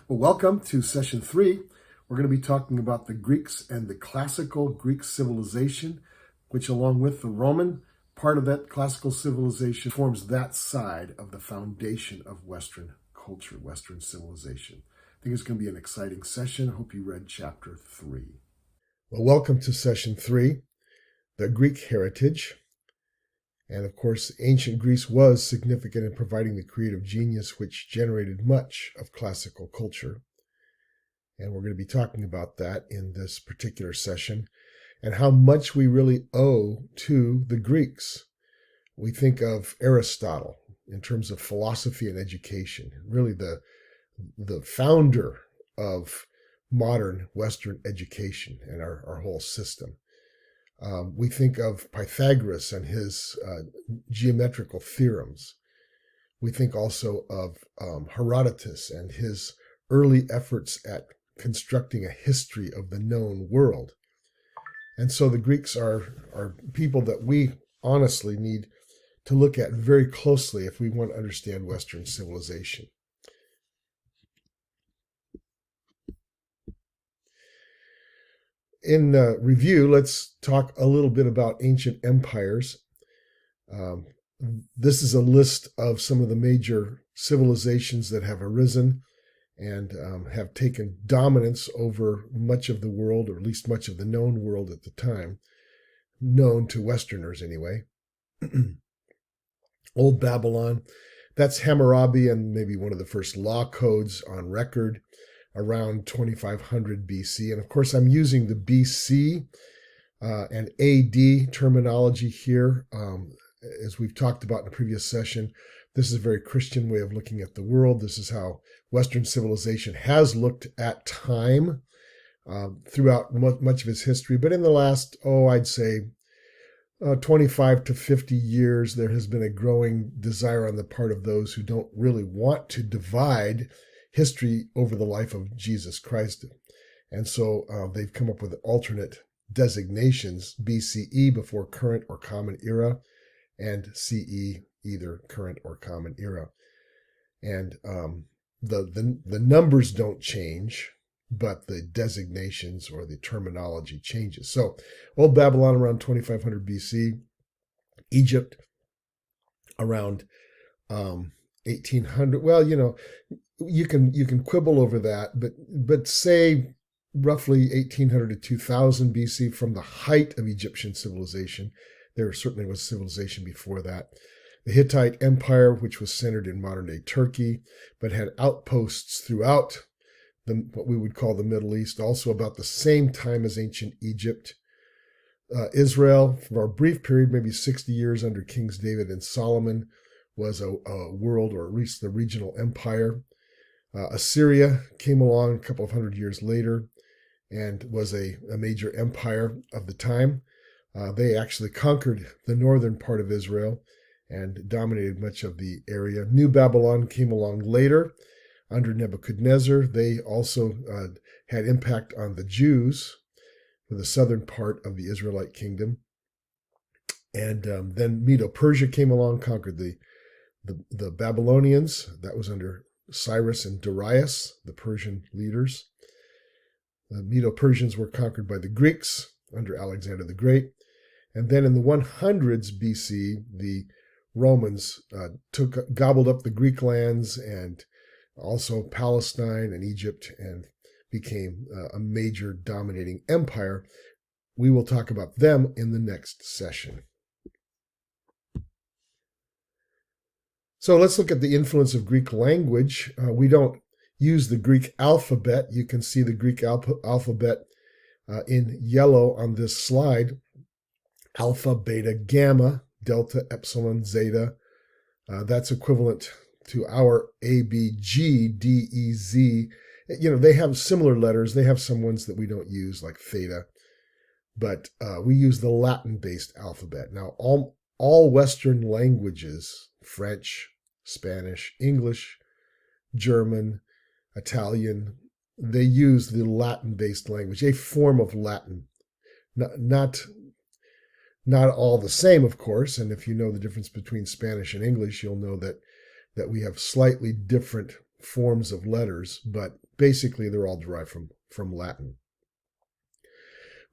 Well, welcome to session 3. We're going to be talking about the Greeks and the classical Greek civilization, which along with the Roman part of that classical civilization forms that side of the foundation of Western culture, Western civilization. I think it's going to be an exciting session. I hope you read chapter 3. Well, welcome to session 3, the Greek heritage. And of course, ancient Greece was significant in providing the creative genius which generated much of classical culture. And we're going to be talking about that in this particular session and how much we really owe to the Greeks. We think of Aristotle in terms of philosophy and education, really the founder of modern Western education and our whole system. We think of Pythagoras and his geometrical theorems. We think also of Herodotus and his early efforts at constructing a history of the known world. And so the Greeks are people that we honestly need to look at very closely if we want to understand Western civilization. In review, let's talk a little bit about ancient empires. This is a list of some of the major civilizations that have arisen and have taken dominance over much of the world, or at least much of the known world at the time, known to Westerners anyway. Old Babylon, that's Hammurabi and maybe one of the first law codes on record, around 2500 BC. And of course, I'm using the BC and AD terminology here. As we've talked about in a previous session, this is a very Christian way of looking at the world. This is how Western civilization has looked at time throughout much of its history. But in the last, I'd say 25 to 50 years, there has been a growing desire on the part of those who don't really want to divide history over the life of Jesus Christ. And so they've come up with alternate designations, BCE, before current or common era, and CE, either current or common era. And the numbers don't change, but the designations or the terminology changes. So Old Babylon around 2500 BC, Egypt around 1800. Well, you can quibble over that, but say roughly 1800 to 2000 BC from the height of Egyptian civilization. There certainly was civilization before that. The Hittite Empire, which was centered in modern-day Turkey, but had outposts throughout what we would call the Middle East, also about the same time as ancient Egypt. Israel, for a brief period, maybe 60 years under Kings David and Solomon, was a world, or at least the regional empire. Assyria came along a couple of hundred years later and was a major empire of the time. They actually conquered the northern part of Israel and dominated much of the area. New Babylon came along later under Nebuchadnezzar. They also had impact on the Jews for the southern part of the Israelite kingdom. And then Medo-Persia came along, conquered the Babylonians. That was under Cyrus and Darius, the Persian leaders. The Medo-Persians were conquered by the Greeks under Alexander the Great. And then in the 100s BC, the Romans gobbled up the Greek lands and also Palestine and Egypt and became a major dominating empire. We will talk about them in the next session. So let's look at the influence of Greek language. We don't use the Greek alphabet. You can see the Greek alphabet in yellow on this slide. Alpha, beta, gamma, delta, epsilon, zeta. That's equivalent to our A, B, G, D, E, Z. They have similar letters. They have some ones that we don't use, like theta. But we use the Latin-based alphabet. Now, all Western languages, French, Spanish, English, German, Italian, they use the Latin-based language, a form of Latin. Not all the same, of course, and if you know the difference between Spanish and English, you'll know that we have slightly different forms of letters, but basically they're all derived from Latin.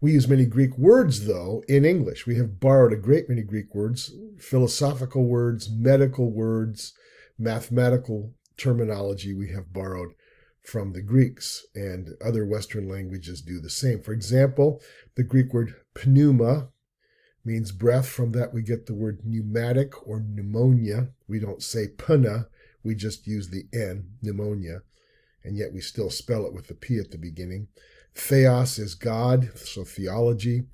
We use many Greek words, though, in English. We have borrowed a great many Greek words, philosophical words, medical words, mathematical terminology we have borrowed from the Greeks, and other Western languages do the same. For example, the Greek word pneuma means breath. From that we get the word pneumatic or pneumonia. We don't say pneumonia, we just use the N, pneumonia, and yet we still spell it with the P at the beginning. Theos is God, so theology.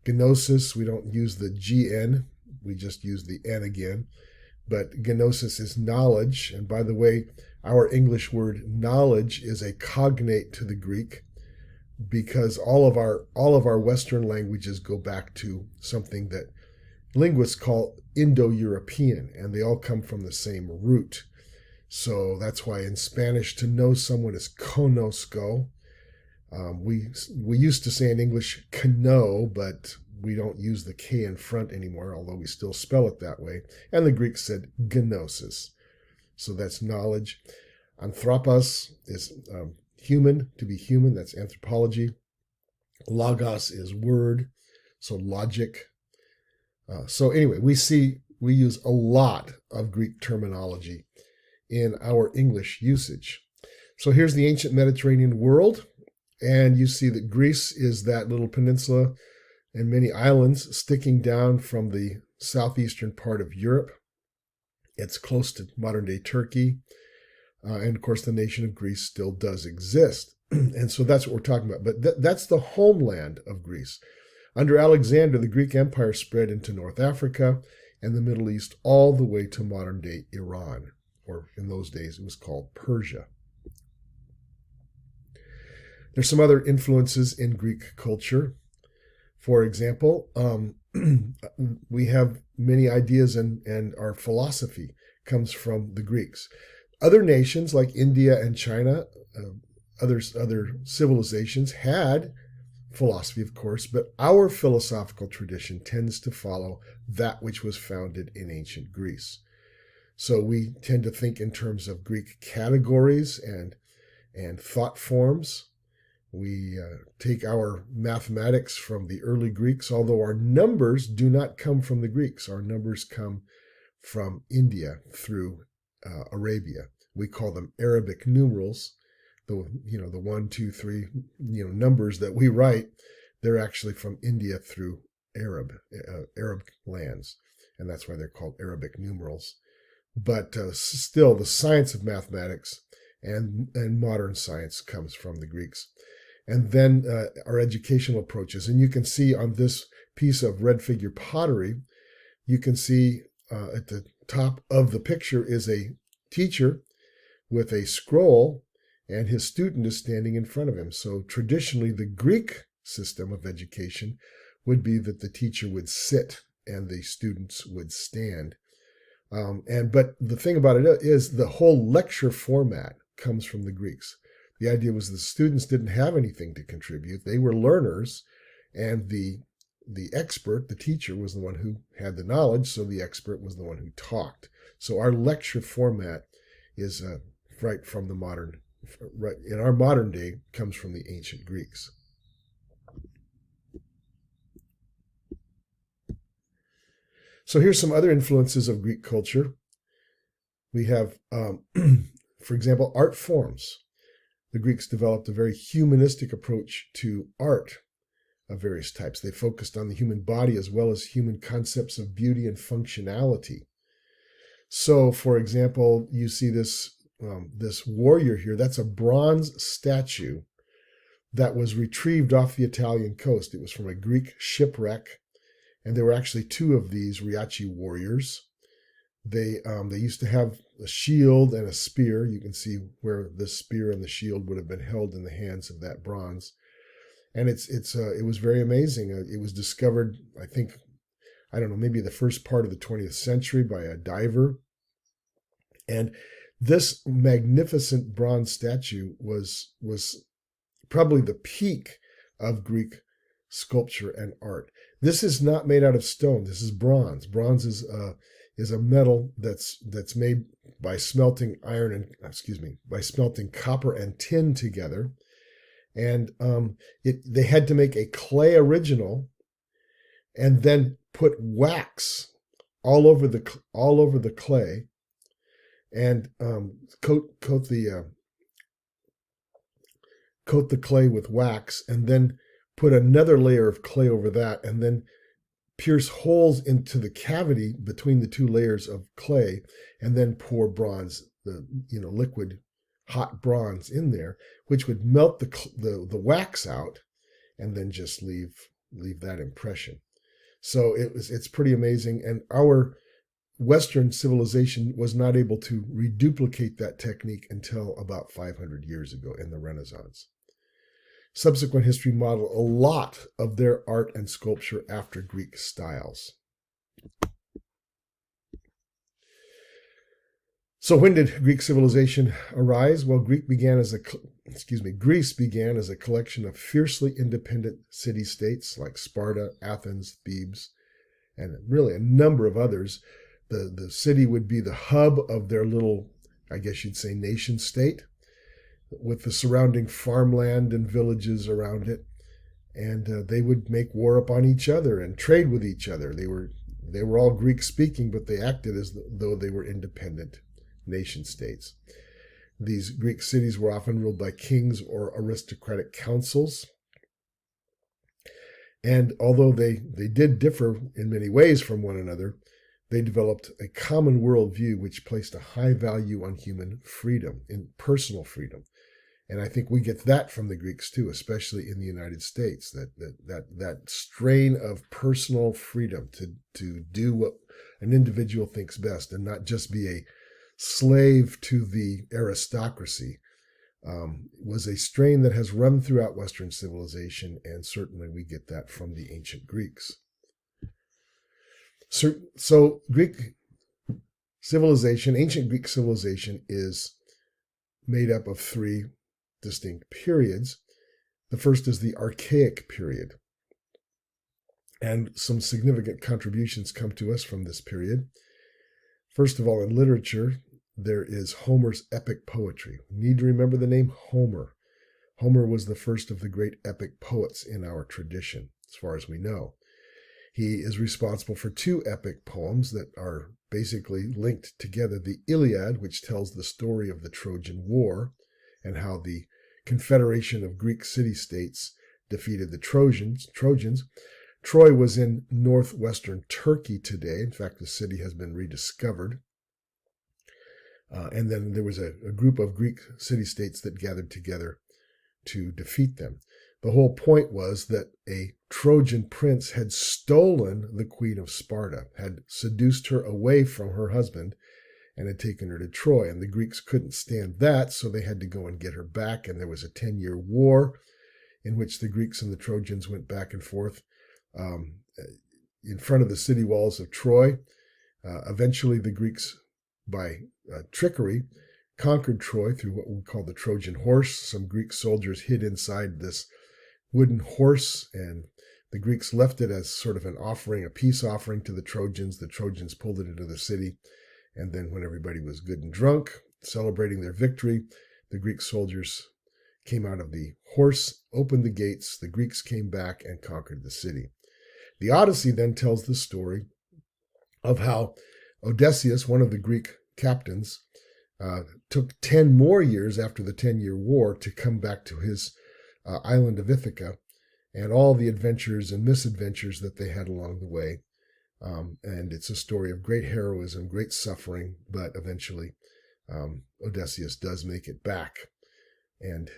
Gnosis, we don't use the GN, we just use the N again. But gnosis is knowledge. And by the way, our English word knowledge is a cognate to the Greek, because all of our Western languages go back to something that linguists call Indo-European, and they all come from the same root. So that's why in Spanish, to know someone is conozco. We used to say in English cano, but we don't use the K in front anymore, although we still spell it that way. And the Greeks said gnosis. So that's knowledge. Anthropos is human, to be human, that's anthropology. Logos is word, so logic. So anyway, we use a lot of Greek terminology in our English usage. So here's the ancient Mediterranean world, and you see that Greece is that little peninsula and many islands sticking down from the southeastern part of Europe. It's close to modern-day Turkey, and of course the nation of Greece still does exist. And so that's what we're talking about. But that's the homeland of Greece. Under Alexander, the Greek Empire spread into North Africa and the Middle East all the way to modern-day Iran, or in those days it was called Persia. There's some other influences in Greek culture. For example, we have many ideas, and our philosophy comes from the Greeks. Other nations like India and China, other civilizations had philosophy, of course, but our philosophical tradition tends to follow that which was founded in ancient Greece. So we tend to think in terms of Greek categories and thought forms. We take our mathematics from the early Greeks, although our numbers do not come from the Greeks. Our numbers come from India through Arabia. We call them Arabic numerals. The 1, 2, 3 numbers that we write, they're actually from India through Arab lands, and that's why they're called Arabic numerals. But still, the science of mathematics and modern science comes from the Greeks. And then our educational approaches. And you can see on this piece of red figure pottery, you can see at the top of the picture is a teacher with a scroll, and his student is standing in front of him. So traditionally, the Greek system of education would be that the teacher would sit and the students would stand. But the thing about it is the whole lecture format comes from the Greeks. The idea was the students didn't have anything to contribute. They were learners, and the expert, the teacher, was the one who had the knowledge, so the expert was the one who talked. So our lecture format is right from the modern, right in our modern day, comes from the ancient Greeks. So here's some other influences of Greek culture. We have, for example, art forms. The Greeks developed a very humanistic approach to art of various types. They focused on the human body as well as human concepts of beauty and functionality. So, for example, you see this warrior here. That's a bronze statue that was retrieved off the Italian coast. It was from a Greek shipwreck, and there were actually 2 of these Riachi warriors. They used to have a shield and a spear. You can see where the spear and the shield would have been held in the hands of that bronze. And it was very amazing. It was discovered, I think, I don't know, maybe the first part of the 20th century by a diver. And this magnificent bronze statue was probably the peak of Greek sculpture and art. This is not made out of stone. This is bronze. Bronze is a metal that's made by smelting by smelting copper and tin together. And they had to make a clay original and then put wax all over the clay and coat the clay with wax, and then put another layer of clay over that, and then pierce holes into the cavity between the two layers of clay, and then pour bronze, the liquid hot bronze in there, which would melt the wax out, and then just leave that impression. So it's pretty amazing, and our Western civilization was not able to reduplicate that technique until about 500 years ago in the Renaissance. Subsequent history modeled a lot of their art and sculpture after Greek styles. So when did Greek civilization arise? Well, Greece began as a collection of fiercely independent city-states like Sparta, Athens, Thebes, and really a number of others. The city would be the hub of their little, I guess you'd say, nation state, with the surrounding farmland and villages around it. And they would make war upon each other and trade with each other. They were all Greek-speaking, but they acted as though they were independent nation states. These Greek cities were often ruled by kings or aristocratic councils. And although they did differ in many ways from one another, they developed a common worldview which placed a high value on human freedom, in personal freedom. And I think we get that from the Greeks too, especially in the United States, that strain of personal freedom to do what an individual thinks best and not just be a slave to the aristocracy, was a strain that has run throughout Western civilization, and certainly we get that from the ancient Greeks. So Greek civilization, ancient Greek civilization, is made up of three distinct periods. The first is the Archaic period, and some significant contributions come to us from this period. First of all, in literature, there is Homer's epic poetry. We need to remember the name Homer. Homer was the first of the great epic poets in our tradition, as far as we know. He is responsible for two epic poems that are basically linked together. The Iliad, which tells the story of the Trojan War and how the confederation of Greek city-states defeated the Trojans. Troy was in northwestern Turkey today. In fact, the city has been rediscovered. And then there was a group of Greek city-states that gathered together to defeat them. The whole point was that a Trojan prince had stolen the queen of Sparta, had seduced her away from her husband, and had taken her to Troy. And the Greeks couldn't stand that, so they had to go and get her back. And there was a 10-year war in which the Greeks and the Trojans went back and forth in front of the city walls of Troy. Eventually, the Greeks, by trickery, conquered Troy through what we call the Trojan horse. Some Greek soldiers hid inside this wooden horse, and the Greeks left it as sort of an offering, a peace offering to the Trojans. The Trojans pulled it into the city, and then when everybody was good and drunk, celebrating their victory, the Greek soldiers came out of the horse, opened the gates, the Greeks came back and conquered the city. The Odyssey then tells the story of how Odysseus, one of the Greek captains, took 10 more years after the 10-year war to come back to his island of Ithaca, and all the adventures and misadventures that they had along the way. And it's a story of great heroism, great suffering, but eventually Odysseus does make it back and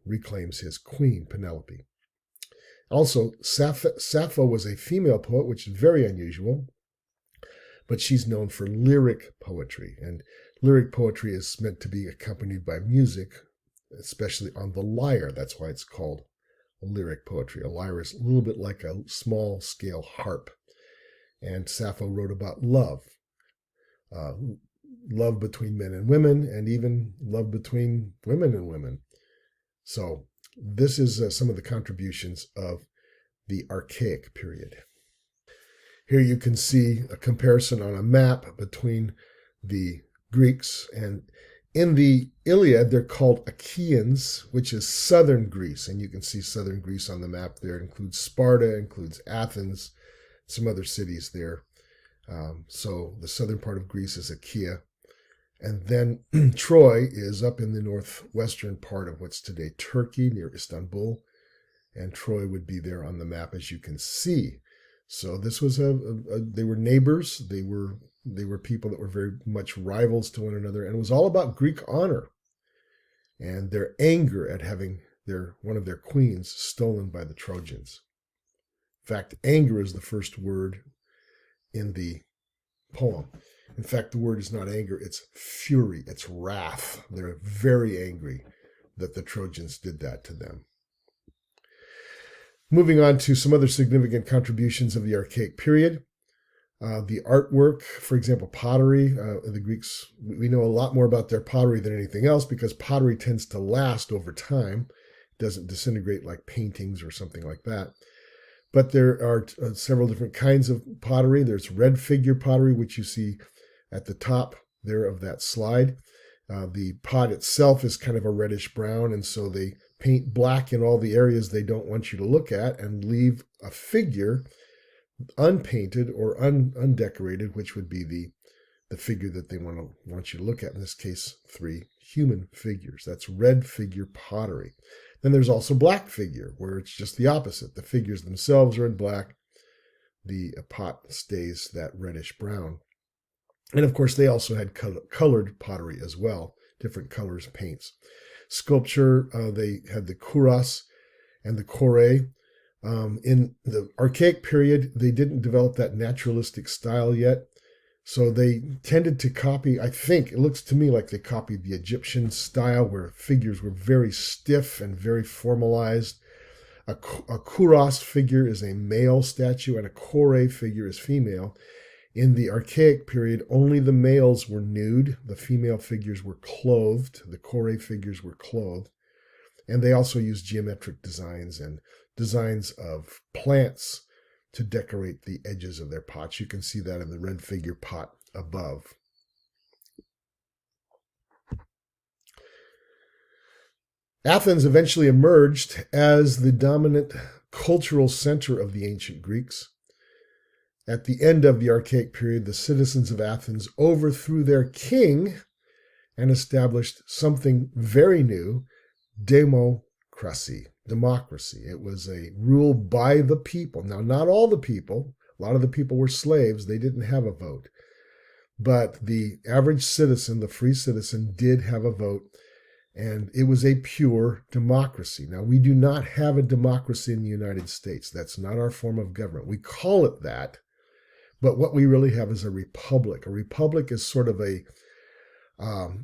reclaims his queen, Penelope. Also, Sappho was a female poet, which is very unusual, but she's known for lyric poetry, and lyric poetry is meant to be accompanied by music, especially on the lyre. That's why it's called lyric poetry. A lyre is a little bit like a small-scale harp. And Sappho wrote about love, love between men and women, and even love between women and women. So this is some of the contributions of the Archaic period. Here you can see a comparison on a map between the Greeks. And in the Iliad, they're called Achaeans, which is southern Greece. And you can see southern Greece on the map there. It includes Sparta, includes Athens, some other cities there. So the southern part of Greece is Achaea. And then Troy is up in the northwestern part of what's today Turkey, near Istanbul. And Troy would be there on the map, as you can see. So this was they were neighbors. They were people that were very much rivals to one another, and it was all about Greek honor and their anger at having one of their queens stolen by the Trojans. In fact, anger is the first word in the poem. In fact, the word is not anger, it's fury, it's wrath. They're very angry that the Trojans did that to them. Moving on to some other significant contributions of the Archaic period. The artwork, for example, pottery. The Greeks, we know a lot more about their pottery than anything else because pottery tends to last over time. It doesn't disintegrate like paintings or something like that. But there are several different kinds of pottery. There's red figure pottery, which you see at the top there of that slide. The pot itself is kind of a reddish brown, and so they paint black in all the areas they don't want you to look at and leave a figure unpainted or undecorated, which would be the figure that they want you to look at. In this case, 3 human figures. That's red figure pottery. Then there's also black figure, where it's just the opposite. The figures themselves are in black. The pot stays that reddish brown. And of course, they also had colored pottery as well, different colors, paints. Sculpture, they had the kouros and the kore. In the Archaic period, they didn't develop that naturalistic style yet. So they tended to copy, I think, it looks to me like they copied the Egyptian style where figures were very stiff and very formalized. A kouros figure is a male statue and a kore figure is female. In the Archaic period, only the males were nude. The female figures were clothed. The kore figures were clothed. And they also used geometric designs and designs of plants to decorate the edges of their pots. You can see that in the red figure pot above. Athens eventually emerged as the dominant cultural center of the ancient Greeks. At the end of the Archaic period, the citizens of Athens overthrew their king and established something very new, democracy. It was a rule by the people. Now, not all the people. A lot of the people were slaves. They didn't have a vote. But the average citizen, the free citizen, did have a vote, and it was a pure democracy. Now, we do not have a democracy in the United States. That's not our form of government. We call it that. But what we really have is a republic. A republic is sort of a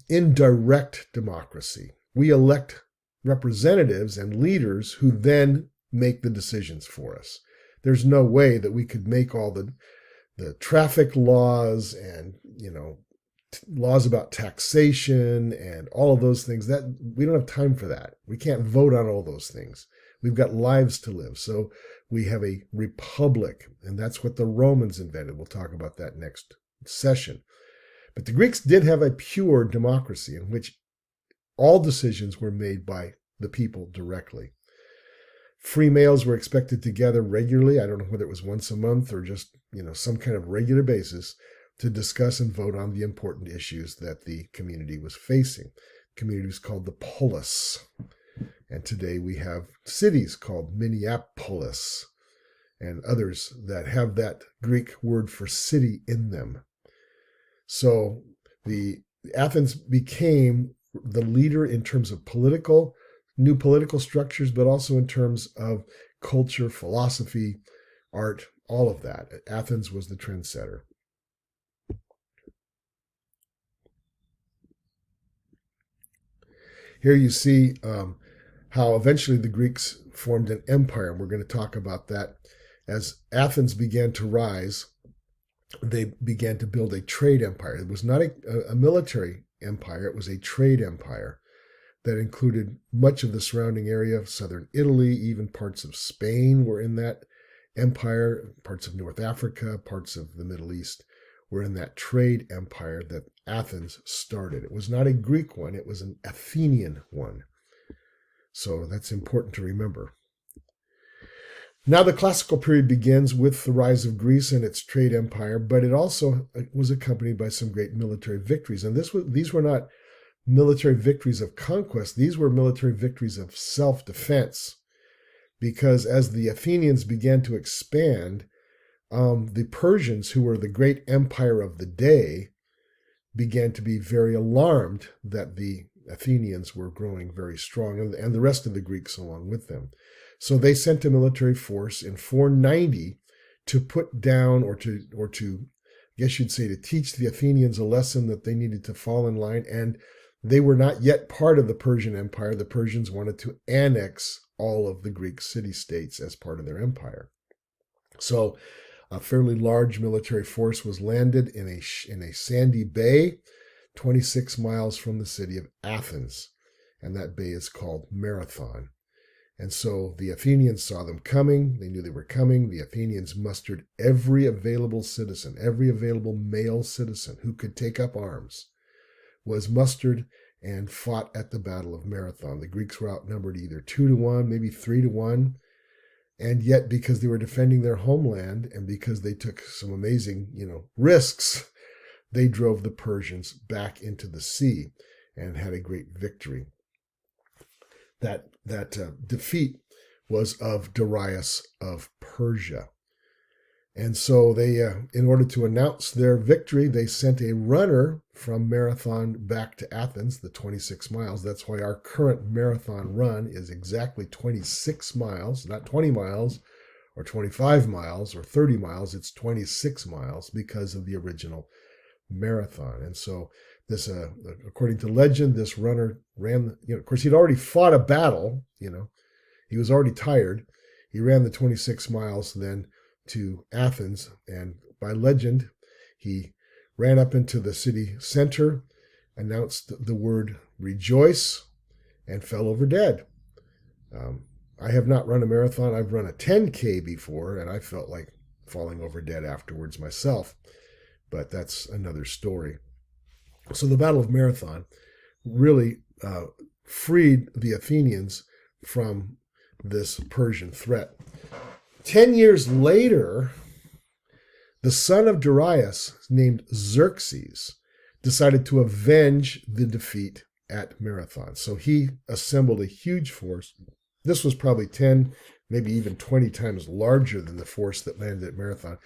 indirect democracy. We elect representatives and leaders who then make the decisions for us. There's no way that we could make all the traffic laws and, laws about taxation and all of those things. That we don't have time for that. We can't vote on all those things. We've got lives to live. So we have a republic, and that's what the Romans invented. We'll talk about that next session. But the Greeks did have a pure democracy in which all decisions were made by the people directly. Free males were expected to gather regularly. I don't know whether it was once a month or just, some kind of regular basis to discuss and vote on the important issues that the community was facing. The community was called the polis. And today we have cities called Minneapolis and others that have that Greek word for city in them. So the Athens became the leader in terms of new political structures, but also in terms of culture, philosophy, art, all of that. Athens was the trendsetter. Here you see how eventually the Greeks formed an empire, and we're going to talk about that. As Athens began to rise, they began to build a trade empire. It was not a military empire, it was a trade empire that included much of the surrounding area of southern Italy, even parts of Spain were in that empire, parts of North Africa, parts of the Middle East were in that trade empire that Athens started. It was not a Greek one, it was an Athenian one. So that's important to remember. Now the classical period begins with the rise of Greece and its trade empire, but it also was accompanied by some great military victories. And these were not military victories of conquest, these were military victories of self-defense. Because as the Athenians began to expand, the Persians, who were the great empire of the day, began to be very alarmed that the Athenians were growing very strong, and the rest of the Greeks along with them. So they sent a military force in 490 to put down, or to, I guess you'd say, to teach the Athenians a lesson that they needed to fall in line. And they were not yet part of the Persian Empire. The Persians wanted to annex all of the Greek city-states as part of their empire. So a fairly large military force was landed in a sandy bay, 26 miles from the city of Athens, and that bay is called Marathon. And so the Athenians saw them coming. They knew they were coming. The Athenians mustered every available citizen, every available male citizen who could take up arms, was mustered and fought at the Battle of Marathon. The Greeks were outnumbered either 2-1, maybe 3-1. And yet, because they were defending their homeland and because they took some amazing, risks, they drove the Persians back into the sea and had a great victory. That defeat was of Darius of Persia. And so they, in order to announce their victory, they sent a runner from Marathon back to Athens, the 26 miles. That's why our current marathon run is exactly 26 miles, not 20 miles or 25 miles or 30 miles. It's 26 miles because of the original marathon. And so this, according to legend, this runner ran, of course, he'd already fought a battle, he was already tired. He ran the 26 miles then to Athens, and by legend, he ran up into the city center, announced the word rejoice, and fell over dead. I have not run a marathon. I've run a 10K before, and I felt like falling over dead afterwards myself, but that's another story. So the Battle of Marathon really freed the Athenians from this Persian threat. 10 years later, the son of Darius, named Xerxes, decided to avenge the defeat at Marathon. So he assembled a huge force. This was probably 10, maybe even 20 times larger than the force that landed at Marathon.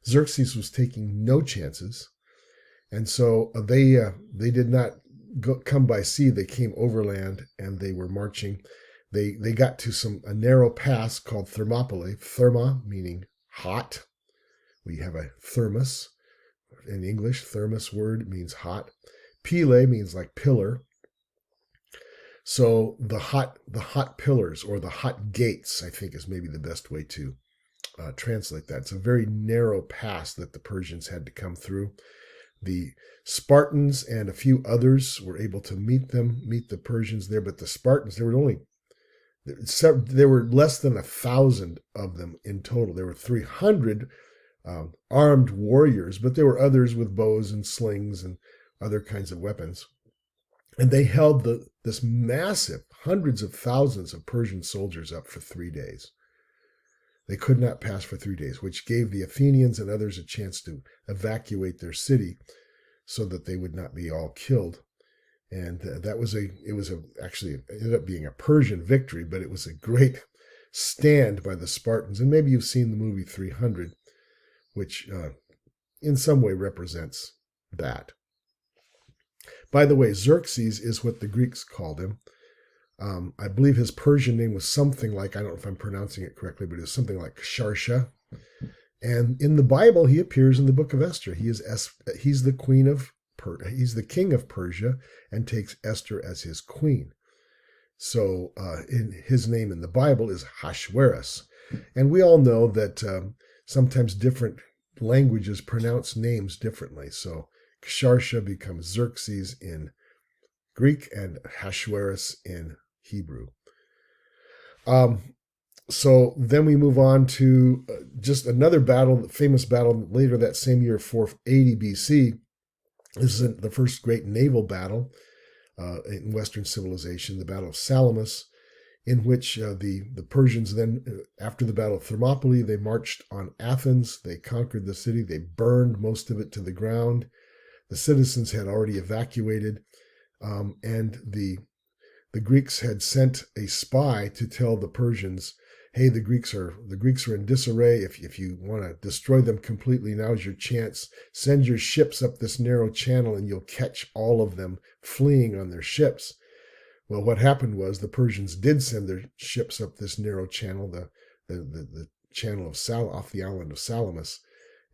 Xerxes was taking no chances. And so they did not come by sea. They came overland, and they were marching. They got to a narrow pass called Thermopylae. Therma meaning hot. We have a thermos in English. Thermos word means hot. Pyle means like pillar. So the hot pillars, or the hot gates, I think is maybe the best way to translate that. It's a very narrow pass that the Persians had to come through. The Spartans and a few others were able to meet the Persians there, but the Spartans, there were less than 1,000 of them in total. There were 300 armed warriors, but there were others with bows and slings and other kinds of weapons. And they held this massive, hundreds of thousands of Persian soldiers up for 3 days. They could not pass for 3 days, which gave the Athenians and others a chance to evacuate their city so that they would not be all killed. And actually it ended up being a Persian victory, but it was a great stand by the Spartans. And maybe you've seen the movie 300, which in some way represents that. By the way, Xerxes is what the Greeks called him. I believe his Persian name was something like, I don't know if I'm pronouncing it correctly, but it was something like Sharsha. And in the Bible, he appears in the book of Esther. He's the he's the king of Persia and takes Esther as his queen. So his name in the Bible is Hashweras. And we all know that sometimes different languages pronounce names differently. So Sharsha becomes Xerxes in Greek and Hashweras in Hebrew. So then we move on to just another battle, famous battle later that same year, 480 BC. This is the first great naval battle in Western civilization, the Battle of Salamis, in which the Persians then, after the Battle of Thermopylae, they marched on Athens. They conquered the city. They burned most of it to the ground. The citizens had already evacuated, and the Greeks had sent a spy to tell the Persians, "Hey, the Greeks are in disarray. If you want to destroy them completely, now's your chance. Send your ships up this narrow channel, and you'll catch all of them fleeing on their ships." Well, what happened was the Persians did send their ships up this narrow channel, the channel of off the island of Salamis,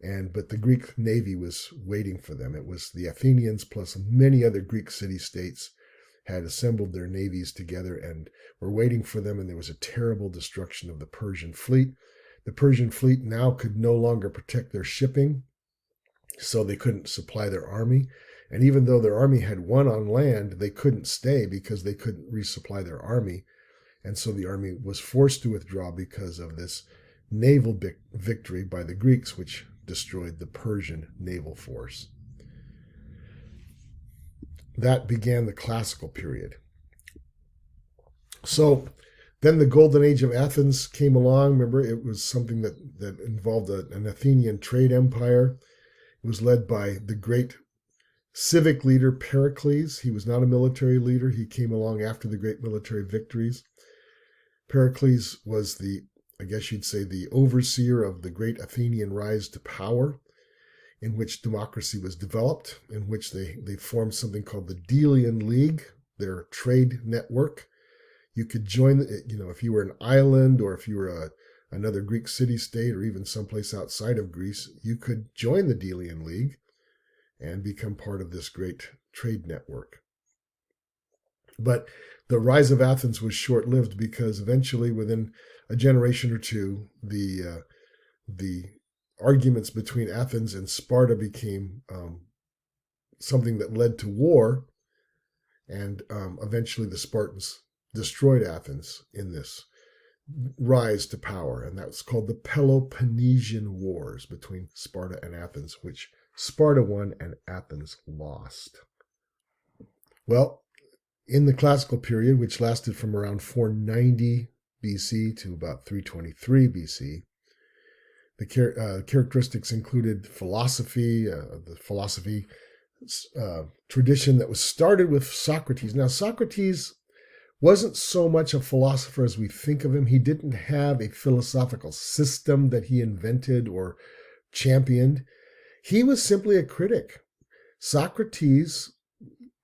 but the Greek navy was waiting for them. It was the Athenians plus many other Greek city-states had assembled their navies together and were waiting for them, and there was a terrible destruction of the Persian fleet. The Persian fleet now could no longer protect their shipping, so they couldn't supply their army. And even though their army had won on land, they couldn't stay because they couldn't resupply their army. And so the army was forced to withdraw because of this naval victory by the Greeks, which destroyed the Persian naval force. That began the classical period. So then the golden age of Athens came along. Remember, it was something that involved an Athenian trade empire. It was led by the great civic leader Pericles. He was not a military leader. He came along after the great military victories. Pericles was I guess you'd say, the overseer of the great Athenian rise to power, in which democracy was developed, in which they formed something called the Delian League, their trade network. You could join, if you were an island or if you were another Greek city-state or even someplace outside of Greece, you could join the Delian League and become part of this great trade network. But the rise of Athens was short-lived because eventually, within a generation or two, the arguments between Athens and Sparta became something that led to war, and eventually the Spartans destroyed Athens in this rise to power, and that was called the Peloponnesian Wars between Sparta and Athens, which Sparta won and Athens lost. Well, in the classical period, which lasted from around 490 BC to about 323 BC, the characteristics included philosophy, the philosophy tradition that was started with Socrates. Now, Socrates wasn't so much a philosopher as we think of him. He didn't have a philosophical system that he invented or championed. He was simply a critic. Socrates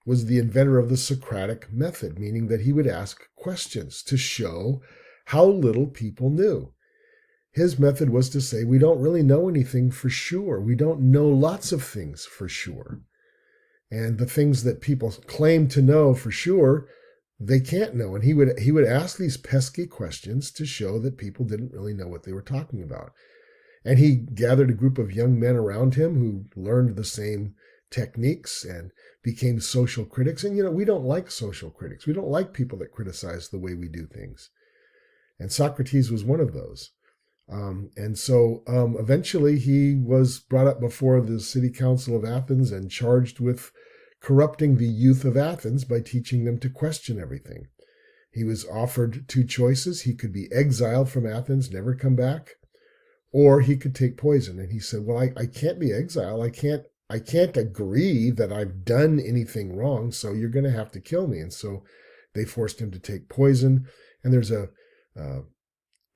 was the inventor of the Socratic method, meaning that he would ask questions to show how little people knew. His method was to say, we don't really know anything for sure. We don't know lots of things for sure. And the things that people claim to know for sure, they can't know. And he would ask these pesky questions to show that people didn't really know what they were talking about. And he gathered a group of young men around him who learned the same techniques and became social critics. And, we don't like social critics. We don't like people that criticize the way we do things. And Socrates was one of those. And so eventually he was brought up before the city council of Athens and charged with corrupting the youth of Athens by teaching them to question everything. He was offered two choices. He could be exiled from Athens, never come back, or he could take poison. And he said, well, I can't be exiled. I can't agree that I've done anything wrong, so you're going to have to kill me. And so they forced him to take poison. And there's a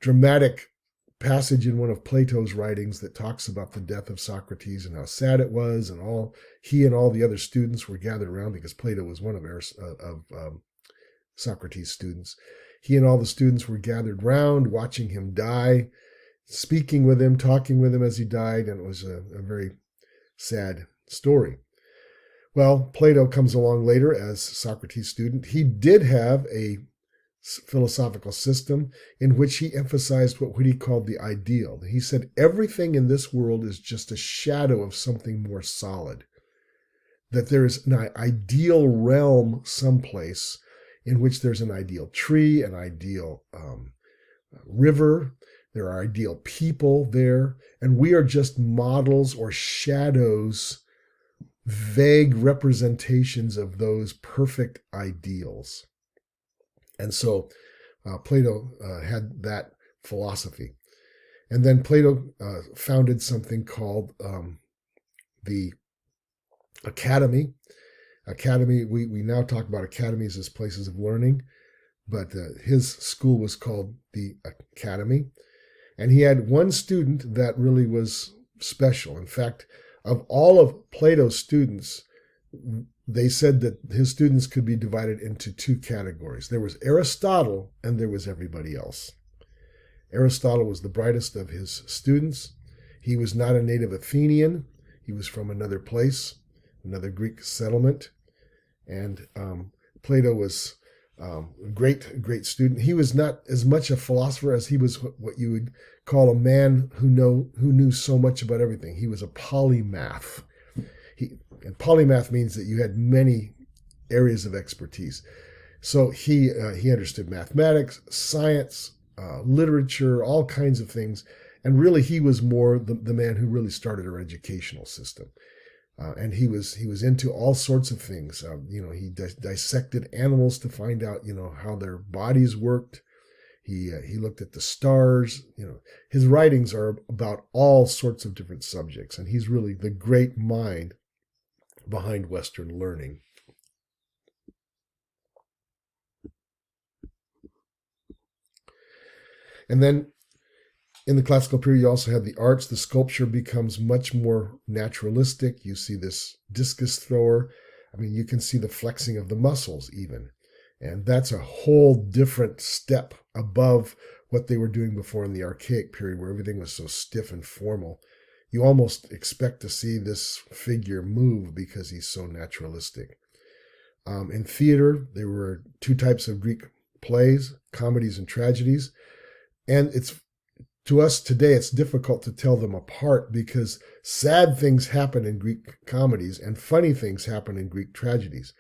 dramatic passage in one of Plato's writings that talks about the death of Socrates and how sad it was, and he and all the other students were gathered around, because Plato was one of Socrates' students. He and all the students were gathered round, watching him die, speaking with him, talking with him as he died, and it was a very sad story. Well, Plato comes along later as Socrates' student. He did have a philosophical system in which he emphasized what he called the ideal. He said everything in this world is just a shadow of something more solid, that there is an ideal realm someplace in which there's an ideal tree, an ideal river. There are ideal people there. And we are just models or shadows, vague representations of those perfect ideals. And so Plato had that philosophy. And then Plato founded something called the Academy. Academy, we now talk about academies as places of learning, but his school was called the Academy. And he had one student that really was special. In fact, of all of Plato's students, they said that his students could be divided into two categories. There was Aristotle and there was everybody else. Aristotle was the brightest of his students. He was not a native Athenian. He was from another place, another Greek settlement. And Plato was a great student. He was not as much a philosopher as he was what you would call a man who knew so much about everything. He was a polymath. And polymath means that you had many areas of expertise. So he understood mathematics, science, literature, all kinds of things. And really, he was more the man who really started our educational system. And he was into all sorts of things. He dissected animals to find out, how their bodies worked. He looked at the stars. His writings are about all sorts of different subjects, and he's really the great mind behind Western learning. And then in the classical period, you also have the arts. The sculpture becomes much more naturalistic. You see this discus thrower. You can see the flexing of the muscles even. And that's a whole different step above what they were doing before in the archaic period, where everything was so stiff and formal. You almost expect to see this figure move because he's so naturalistic. In theater, there were two types of Greek plays, comedies and tragedies. And to us today, it's difficult to tell them apart because sad things happen in Greek comedies and funny things happen in Greek tragedies.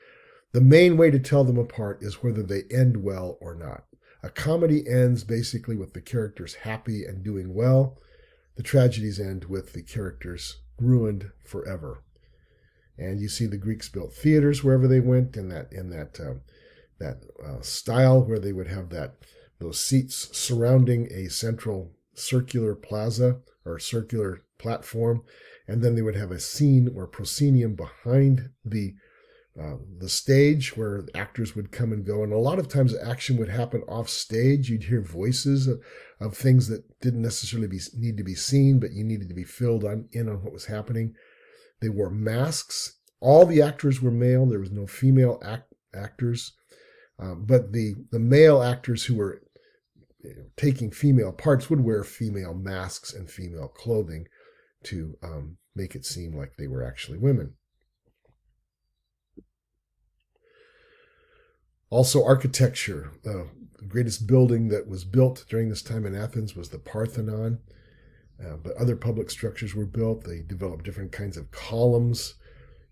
The main way to tell them apart is whether they end well or not. A comedy ends basically with the characters happy and doing well. The tragedies end with the characters ruined forever. And you see the Greeks built theaters wherever they went in that style where they would have those seats surrounding a central circular plaza or circular platform, and then they would have a scene or proscenium behind the stage where actors would come and go. And a lot of times action would happen off stage. You'd hear voices of things that didn't necessarily need to be seen, but you needed to be filled in on what was happening. They wore masks. All the actors were male. There was no female actors. But the male actors who were taking female parts would wear female masks and female clothing to make it seem like they were actually women. Also, architecture. The greatest building that was built during this time in Athens was the Parthenon. But other public structures were built. They developed different kinds of columns.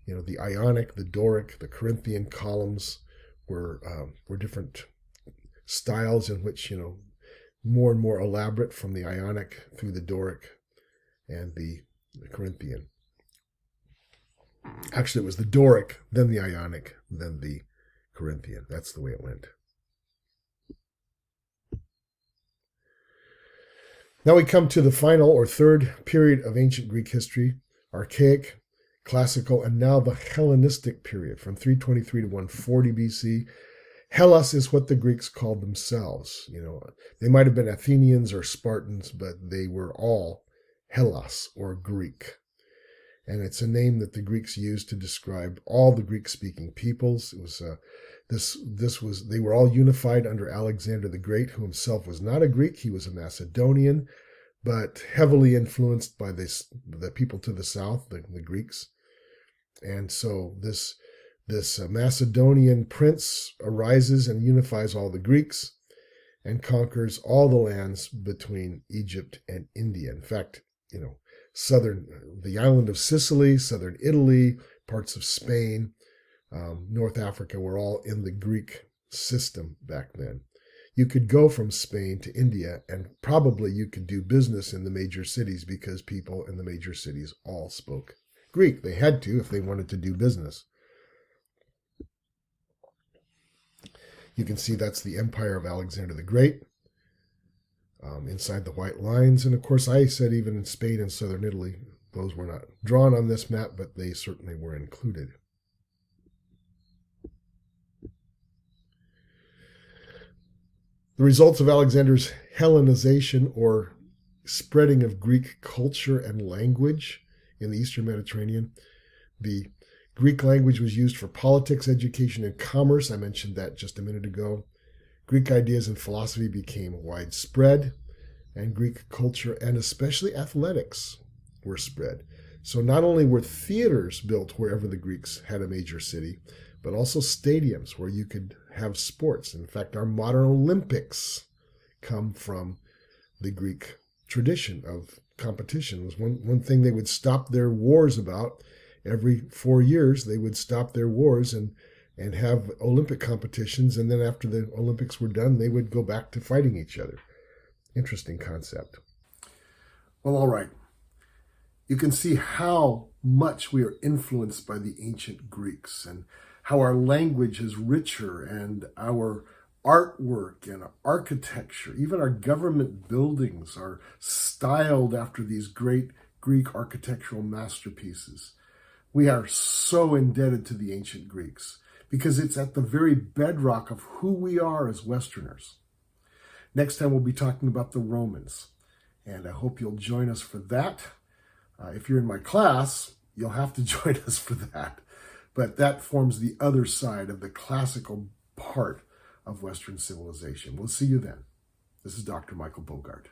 The Ionic, the Doric, the Corinthian columns were different styles in which, more and more elaborate from the Ionic through the Doric and the Corinthian. Actually, it was the Doric, then the Ionic, then the Corinthian. That's the way it went. Now we come to the final or third period of ancient Greek history, archaic, classical, and now the Hellenistic period from 323 to 140 BC. Hellas is what the Greeks called themselves. They might have been Athenians or Spartans, but they were all Hellas or Greek. And it's a name that the Greeks used to describe all the Greek-speaking peoples. It was they were all unified under Alexander the Great, who himself was not a Greek. He was a Macedonian, but heavily influenced by the people to the south, the Greeks. And so this Macedonian prince arises and unifies all the Greeks and conquers all the lands between Egypt and India. In fact, the island of Sicily, southern Italy, parts of Spain, North Africa were all in the Greek system back then. you could go from Spain to India, and probably you could do business in the major cities because people in the major cities all spoke Greek. They had to if they wanted to do business. You can see that's the empire of Alexander the Great inside the white lines. And of course, I said even in Spain and southern Italy, those were not drawn on this map, but they certainly were included. The results of Alexander's Hellenization, or spreading of Greek culture and language in the Eastern Mediterranean. The Greek language was used for politics, education, and commerce. I mentioned that just a minute ago. Greek ideas and philosophy became widespread, and Greek culture and especially athletics were spread. So not only were theaters built wherever the Greeks had a major city, but also stadiums where you could have sports. In fact, our modern Olympics come from the Greek tradition of competition. It was one thing they would stop their wars about. Every 4 years, they would stop their wars and have Olympic competitions. And then after the Olympics were done, they would go back to fighting each other. Interesting concept. Well, all right. You can see how much we are influenced by the ancient Greeks and how our language is richer and our artwork and architecture, even our government buildings are styled after these great Greek architectural masterpieces. We are so indebted to the ancient Greeks because it's at the very bedrock of who we are as Westerners. Next time we'll be talking about the Romans, and I hope you'll join us for that. If you're in my class, you'll have to join us for that. But that forms the other side of the classical part of Western civilization. We'll see you then. This is Dr. Michael Bogart.